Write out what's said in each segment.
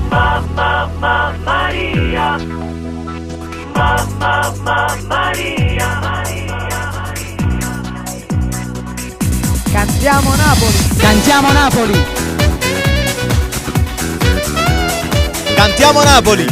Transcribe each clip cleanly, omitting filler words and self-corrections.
Mamma Maria, Mamma Maria. Cantiamo Napoli. Cantiamo Napoli. Cantiamo Napoli.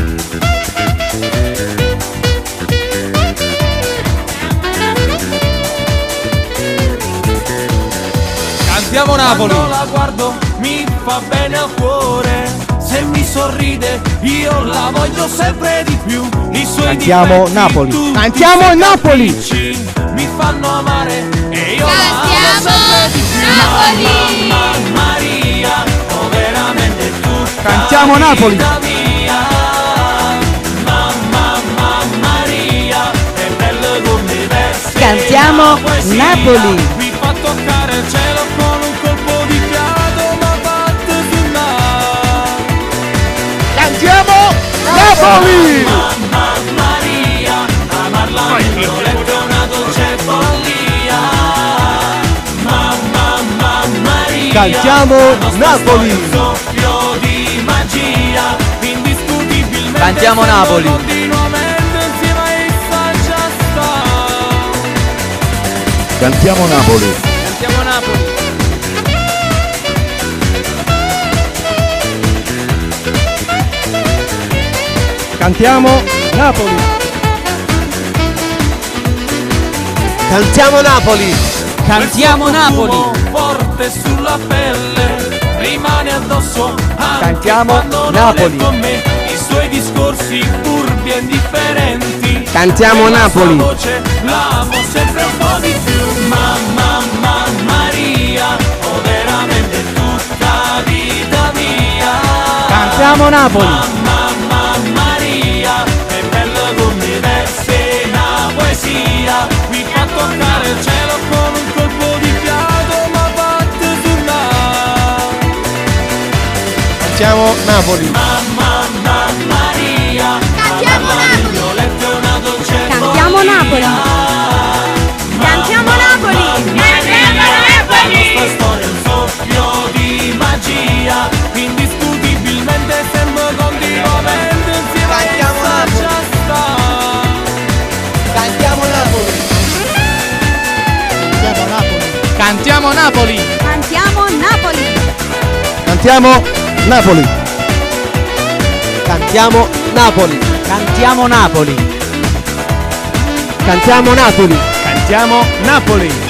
Cantiamo Napoli. Quando la guardo mi fa bene al cuore. Se mi sorride io la voglio sempre di più. I suoi Cantiamo difetti Napoli. tutti Cantiamo Napoli. felici, mi fanno amare e io Cantiamo la amo sempre di più. Napoli. Mamma Maria, oh veramente tutta Cantiamo Napoli. vita mia. Mamma Maria, è bello come versi. Cantiamo la poesia. Napoli. Mi fa toccare il cielo con un colpo di fiato, ma batte sul mar. Cantiamo Napoli. Mamma Maria, amarla nel letto è una dolce follia. Mamma Maria, Cantiamo la nostra Napoli. storia è un soffio di magia, indiscutibilmente Cantiamo siamo Napoli. continuamente insieme a essa già sta. Cantiamo Napoli. Cantiamo Napoli. Cantiamo Napoli. Cantiamo Napoli. Cantiamo Napoli. Profumo forte sulla pelle rimane addosso anche Cantiamo quando non Napoli. è con me. I suoi discorsi furbi e indifferenti. Cantiamo E la sua Napoli. voce l'amo sempre un po' di più. Mamma Maria, oh veramente tutta vita mia. Cantiamo Napoli. Mamma Maria, è bello come versi una poesia. Mi fa toccare il cielo con un colpo di fiato, ma batte sul mar. Cantiamo Napoli. Mamma Maria, Cantiamo amarla nel Napoli. mio letto è una dolce Cantiamo follia. Napoli. Cantiamo Napoli. La nostra storia è un soffio di magia, indiscutibilmente siamo continuamente insieme a Cantiamo essa Napoli. già sta. Cantiamo Napoli. Cantiamo Napoli. Cantiamo Napoli. Cantiamo Napoli. Cantiamo Napoli. Cantiamo Napoli. Cantiamo Napoli. Cantiamo Napoli.